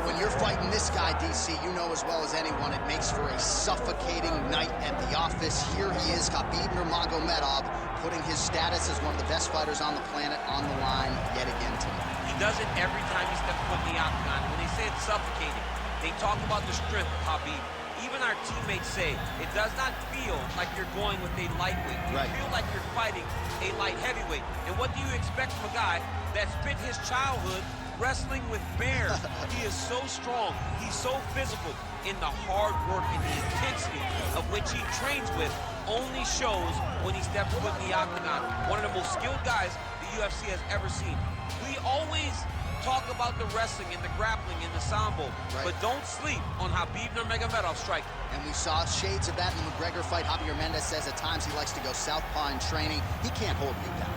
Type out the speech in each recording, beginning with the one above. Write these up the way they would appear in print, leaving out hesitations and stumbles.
when you're fighting this guy, DC, you know as well as anyone, it makes for a suffocating night at the office. Here he is, Habib Nurmagomedov, putting his status as one of the best fighters on the planet on the line yet again tonight. He does it every time he steps foot in the octagon. When they say it's suffocating, they talk about the strength of Hhabib. Even our teammates say it does not feel like you're going with a lightweight. You feel like you're fighting a light heavyweight. And what do you expect from a guy that spent his childhood wrestling with bears? He is so strong. He's so physical. In the hard work and the intensity of which he trains with only shows when he steps foot in the octagon. One of the most skilled guys the UFC has ever seen. We always talk about the wrestling and the grappling and the sambo, but don't sleep on Hhabib Nurmagomedov's striking. And we saw shades of that in the McGregor fight. Javier Mendez says at times he likes to go southpaw in training. He can't hold me down.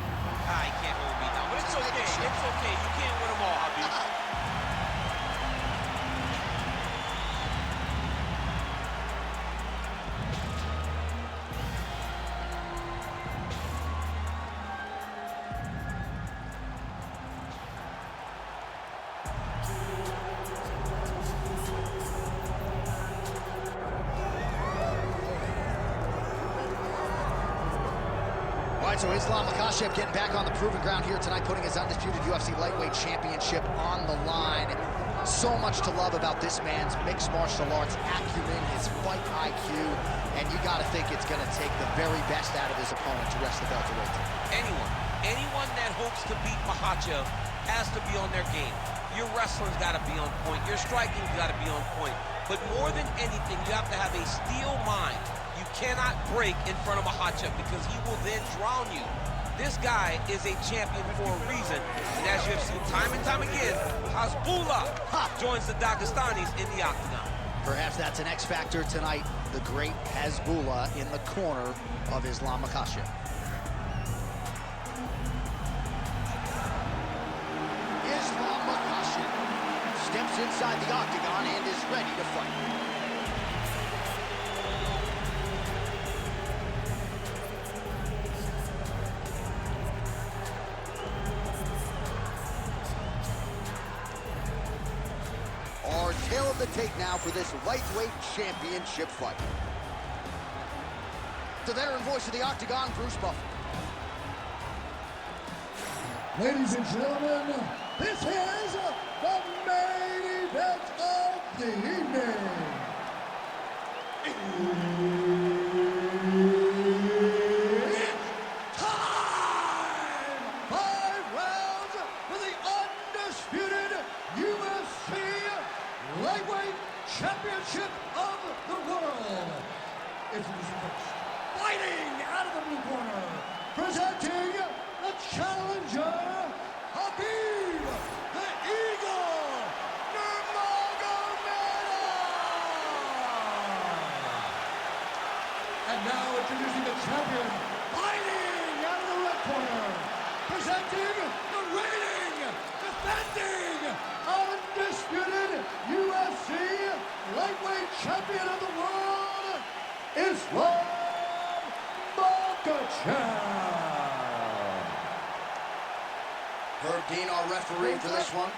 He can't hold me down, but it's okay. It's okay. You can't win them all, Hhabib. So Ислам Махачев getting back on the proving ground here tonight, putting his undisputed UFC lightweight championship on the line. So much to love about this man's mixed martial arts acumen, his fight IQ, and you got to think it's going to take the very best out of his opponent to wrest the belt away. Anyone that hopes to beat Makhachev has to be on their game. Your wrestling's got to be on point. Your striking's got to be on point. But more than anything, you have to have a steel mind. You cannot break in front of Makhachev because he will then drown you. This guy is a champion for a reason. And as you have seen time and time again, Hasbullah joins the Dagestanis in the octagon. Perhaps that's an X factor tonight. The great Hasbullah in the corner of Ислам Махачев. Ислам Махачев steps inside the octagon and is ready to fight. Our tail of the tape now for this lightweight championship fight. The veteran voice of the octagon, Bruce Buffer. Ladies and gentlemen, this is the main event of the evening. It's time! 5 rounds for the undisputed UFC lightweight championship of the world. Introducing first, fighting out of the blue corner, presenting the challenger, Hhabib the Eagle Nurmagomedov. And now introducing the champion, fighting out of the red corner, presenting the reigning, defending, undisputed UFC lightweight champion of the world, Ислам Mахачев. Herb Dean, our referee for this one.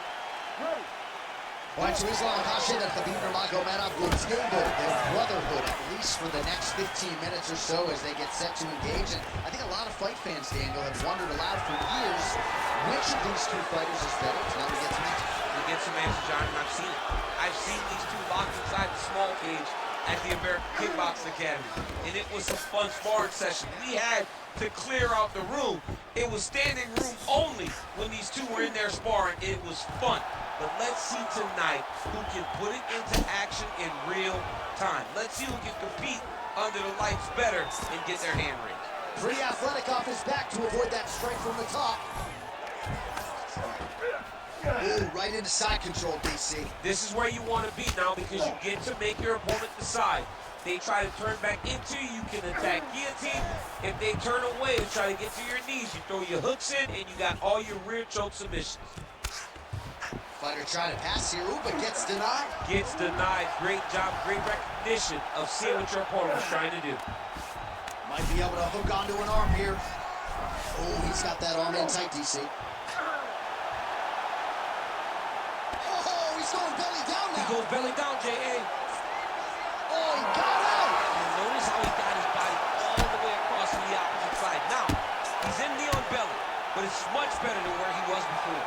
Right, so Ислам Machachet and Hhabib Nurmagomedov will table their brotherhood at least for the next 15 minutes or so as they get set to engage. And I think a lot of fight fans, Daniel, have wondered aloud for years which of these two fighters is better. So now we get some answers. We get some answers, John, and I've seen it. I've seen these two locked inside the small cage at the American Kickboxing Academy, and it was a fun sparring session. We had to clear out the room. It was standing room only when these two were in there sparring. It was fun. But let's see tonight who can put it into action in real time. Let's see who can compete under the lights better and get their hand raised. Pretty athletic off his back to avoid that strike from the top. Ooh, right into side control, DC. This is where you want to be now because you get to make your opponent decide. They try to turn back into you, you can attack guillotine. If they turn away and try to get to your knees, you throw your hooks in and you got all your rear choke submissions. Fighter trying to pass here, ooh, but gets denied. Gets denied. Great job, great recognition of seeing what your opponent was trying to do. Might be able to hook onto an arm here. Oh, he's got that arm in tight, DC. Oh, he's He's going belly down now. He goes belly down, J.A. Oh, he got out. And notice how he got his body all the way across to the opposite side. Now, he's in knee on belly, but it's much better than where he was before.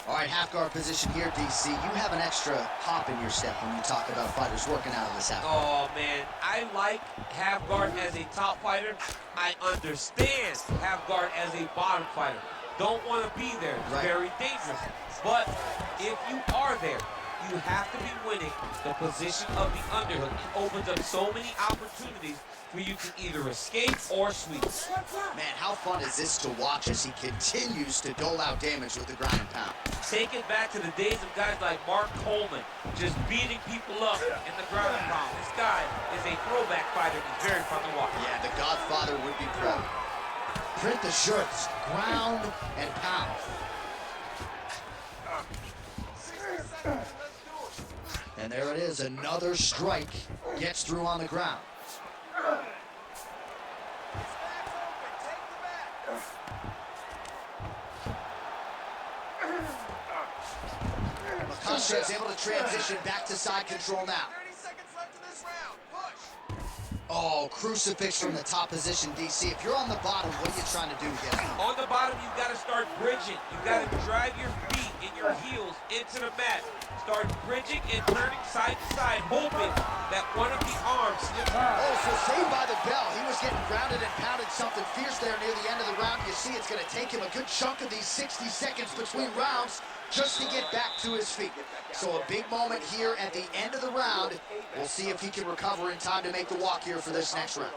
All right, half guard position here, DC. You have an extra hop in your step when you talk about fighters working out of this half guard. Oh, man, I like half guard as a top fighter. I understand half guard as a bottom fighter. Don't want to be there. It's very dangerous. But if you are there, you have to be winning the position of the underhook. It opens up so many opportunities for you to either escape or sweep. Man, how fun is this to watch as he continues to dole out damage with the ground and pound? Take it back to the days of guys like Mark Coleman, just beating people up in the ground and pound. This guy is a throwback fighter. He's very fun to watch. Yeah, the Godfather would be proud. Print the shirts, ground and pound. And there it is, another strike gets through on the ground. Machachev's able to transition back to side control now. 30 seconds left in this round. Push. Oh, crucifix from the top position, DC. If you're on the bottom, what are you trying to do to get out? On the bottom, you've got to start bridging. You've got to drive your feet and your heels into the mat. Start bridging and turning side to side, hoping that one of the arms slips out. Oh, so saved by the bell. He was getting grounded and pounded something fierce there near the end of the round. You see it's going to take him a good chunk of these 60 seconds between rounds just to get back to his feet. So a big moment here at the end of the round. We'll see if he can recover in time to make the walk here for this next round.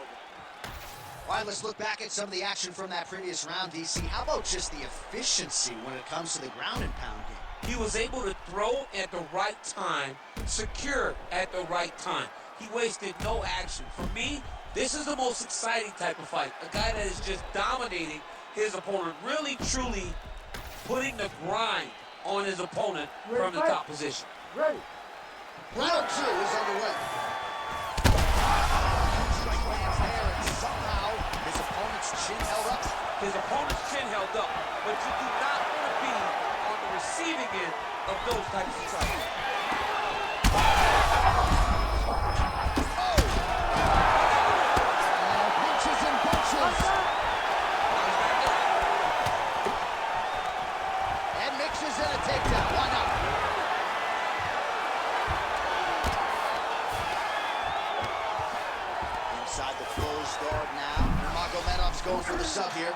All right, let's look back at some of the action from that previous round, DC. How about just the efficiency when it comes to the ground and pound game? He was able to throw at the right time, secure at the right time. He wasted no action. For me, this is the most exciting type of fight. A guy that is just dominating his opponent, really, truly putting the grind on his opponent from the top position. Ready. Round 2 is underway. Strike lands there, and somehow his opponent's chin held up. His opponent's chin held up, but you do not want to be on the receiving end of those types of strikes. Punches and bunches. And mixes in a takedown. Why not? Inside the closed guard now. Nurmagomedov's going for the sub here.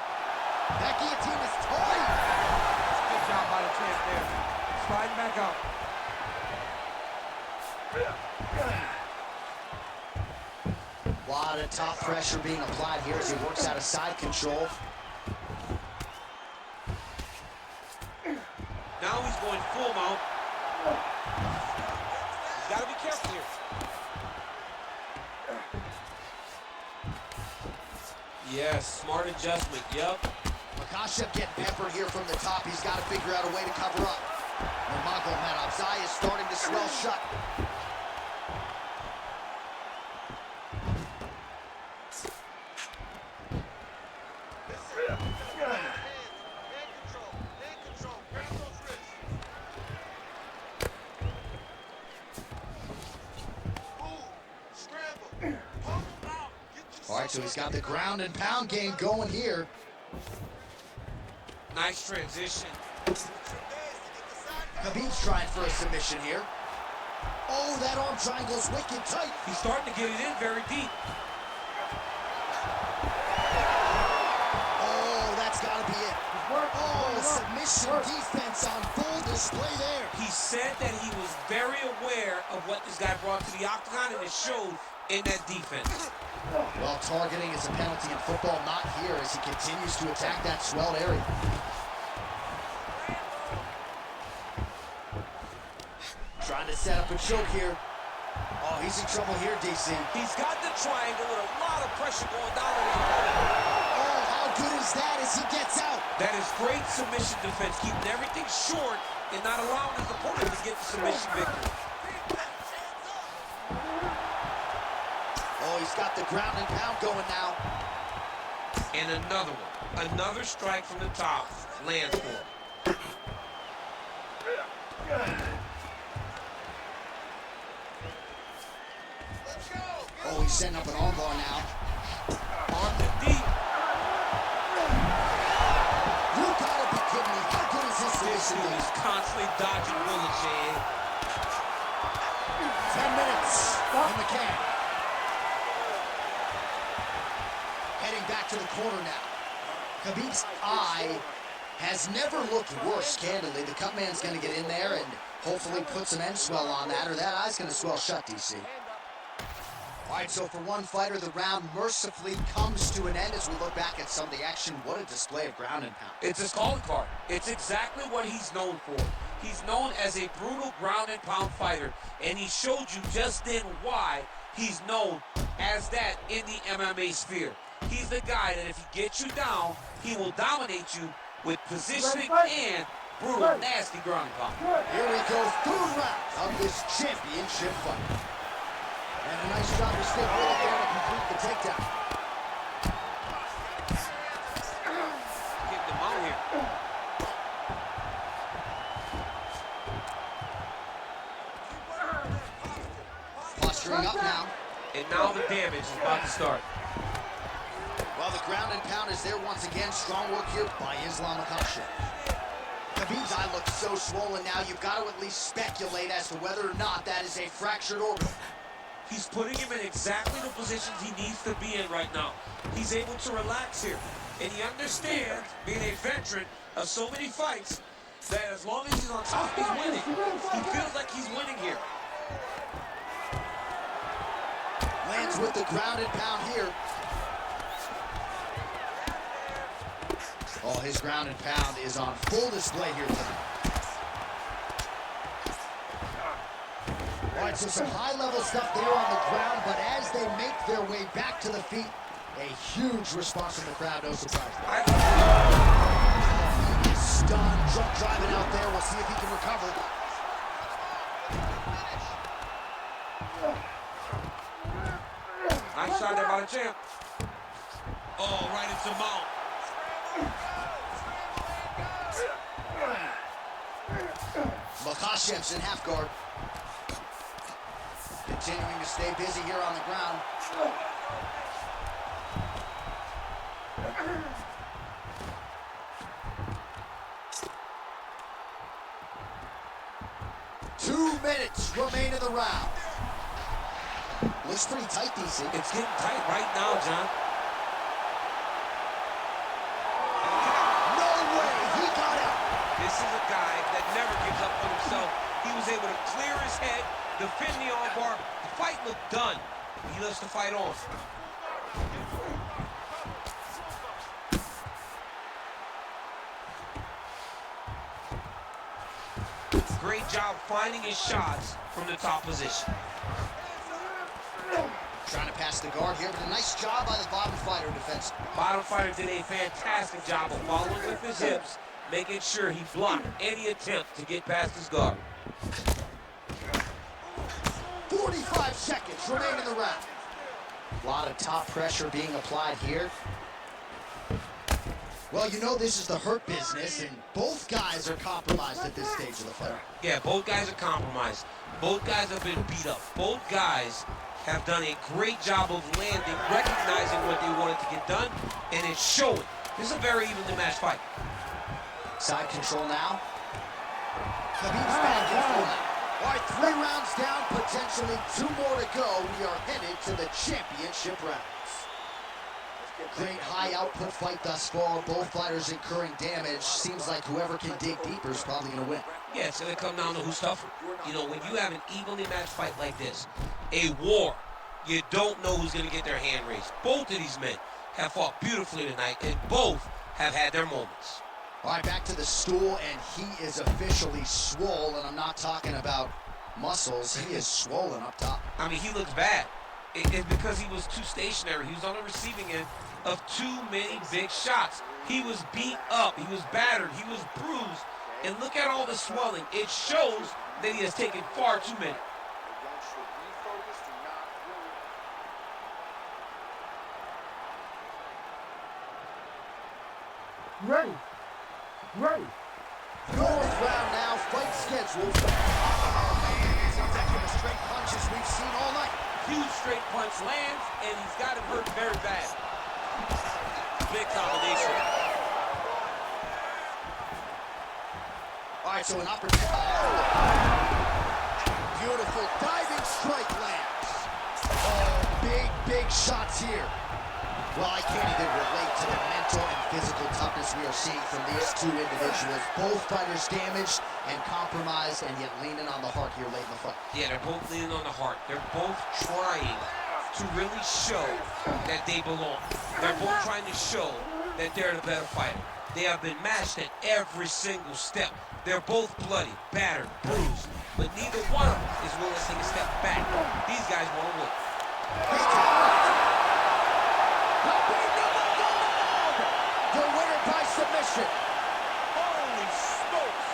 That guillotine is tight. Good job by the champ there. Sliding back up. A lot of top pressure being applied here as he works out of side control. Now he's going full mount. He's got to be careful here. Yes, smart adjustment, yep. Machachев getting peppered here from the top. He's got to figure out a way to cover up. Nurmagomedov's eye is starting to swell shut. All right, so he's got the ground and pound game going here. Nice transition. Khabib's trying for a submission here. Oh, that arm triangle's wicked tight. He's starting to get it in very deep. Oh, that's got to be it. Oh, submission defense on full display there. He said that he was very aware of what this guy brought to the octagon, and it showed in that defense. Well, targeting is a penalty in football, not here as he continues to attack that swelled area. Trying to set up a choke here. Oh, he's in trouble here, DC. He's got the triangle with a lot of pressure going down on his opponent. Oh, how good is that as he gets out? That is great submission defense, keeping everything short and not allowing his opponent to get the submission victory. Oh, he's got the ground and pound going now. And another one. Another strike from the top. Lands for him. Oh, he's setting up an armbar now. Arms it deep. You gotta be kidding me. How good is this This dude? dude is constantly dodging bullets, Shane. 10 minutes in the can. Heading back to the corner now. Khabib's eye has never looked worse, candidly. The cut man's going to get in there and hopefully put some end swell on that, or that eye's going to swell shut, DC. All right, so for one fighter, the round mercifully comes to an end as we look back at some of the action. What a display of ground and pound. It's his calling card. It's exactly what he's known for. He's known as a brutal ground and pound fighter, and he showed you just then why he's known as that in the MMA sphere. He's the guy that if he gets you down, he will dominate you with positioning and brutal, nasty ground and pound. Here we go, third round of this championship fight. And a nice job to stay really there to complete the takedown. Getting him out here. Posturing up now. And now the damage is about to start. Well, the ground and pound is there once again. Strong work here by Ислам Махачев. Khabib's eye looks so swollen now, you've got to at least speculate as to whether or not that is a fractured orbital. He's putting him in exactly the positions he needs to be in right now. He's able to relax here. And he understands, being a veteran of so many fights, that as long as he's on top, he's winning. He feels like he's winning here. Lands with the ground and pound here. Oh, his ground and pound is on full display here tonight. All right, so some high-level stuff there on the ground, but as they make their way back to the feet, a huge response from the crowd, no surprise there. He's stunned, drunk driving out there. We'll see if he can recover. Nice shot there by the champ. Oh, right into mount. Makhachev's in half guard. Continuing to stay busy here on the ground. Two minutes remain in the round. Looks pretty tight, DC. It's getting tight right now, John. No way, he got out. This is a guy that never gives up on himself. He was able to clear his head, defend the armbar. The fight looked done. He loves to fight on. Great job finding his shots from the top position. Trying to pass the guard here, but a nice job by the bottom fighter defense. Bottom fighter did a fantastic job of following with his hips, making sure he blocked any attempt to get past his guard. 45 seconds remain in the round. A lot of top pressure being applied here. Well, you know this is the hurt business, and both guys are compromised at this stage of the fight. Yeah, both guys are compromised. Both guys have been beat up. Both guys have done a great job of landing, recognizing what they wanted to get done, and it's showing. This is a very evenly matched fight. Side control now. Khabib's back in full now. All right, 3 rounds down, potentially 2 more to go. We are headed to the championship rounds. Great high output fight thus far. Both fighters incurring damage. Seems like whoever can dig deeper is probably going to win. Yeah, it's going to come down to who's tougher. You know, when you have an evenly matched fight like this, a war, you don't know who's going to get their hand raised. Both of these men have fought beautifully tonight, and both have had their moments. All right, back to the stool, and he is officially swole, and I'm not talking about muscles. He is swollen up top. I mean, he looks bad. It's because he was too stationary. He was on the receiving end of too many big shots. He was beat up. He was battered. He was bruised. And look at all the swelling. It shows that he has taken far too many. Ready. Ready. Fourth round now, fight scheduled. Oh, man, it's executive straight punches we've seen all night. Huge straight punch lands, and he's got him hurt very bad. Big combination. All right, so an opportunity. Oh! Beautiful diving strike lands. Oh, big shots here. Well, I can't even relate to the mental and physical toughness we are seeing from these two individuals. Both fighters damaged and compromised, and yet leaning on the heart here late in the fight. Yeah, they're both leaning on the heart. They're both trying to really show that they belong. They're both trying to show that they're the better fighter. They have been matched at every single step. They're both bloody, battered, bruised, but neither one of them is willing to take a step back. These guys want to win. The winner by submission. Holy smokes!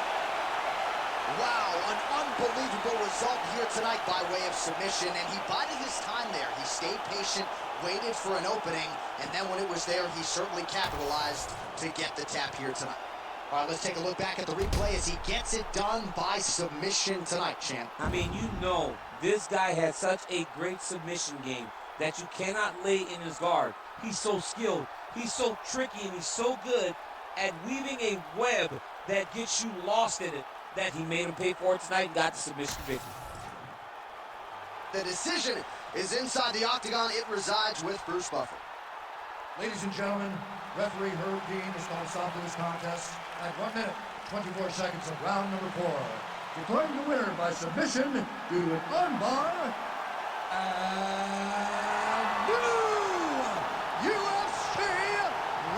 Wow, an unbelievable result here tonight by way of submission, and he bided his time there. He stayed patient, waited for an opening, and then when it was there, he certainly capitalized to get the tap here tonight. All right, let's take a look back at the replay as he gets it done by submission tonight, champ. I mean, you know, this guy had such a great submission game that you cannot lay in his guard. He's so skilled, he's so tricky, and he's so good at weaving a web that gets you lost in it that he made him pay for it tonight and got the submission victory. The decision is inside the octagon. It resides with Bruce Buffer. Ladies and gentlemen, referee Herb Dean is going to stop this contest at 1 minute, 24 seconds of round number 4. Declaring the winner by submission due to an armbar, and new UFC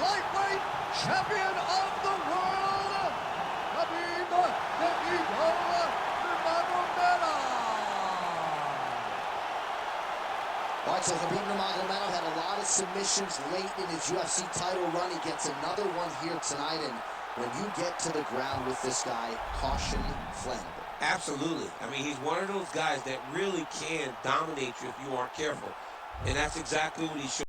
lightweight champion of the world, Hабиб Nurmagomedov. All right, so Habib Nurmagomedov had a lot of submissions late in his UFC title run. He gets another one here tonight, and when you get to the ground with this guy, caution flammable. Absolutely. I mean, he's one of those guys that really can dominate you if you aren't careful. And that's exactly what he showed.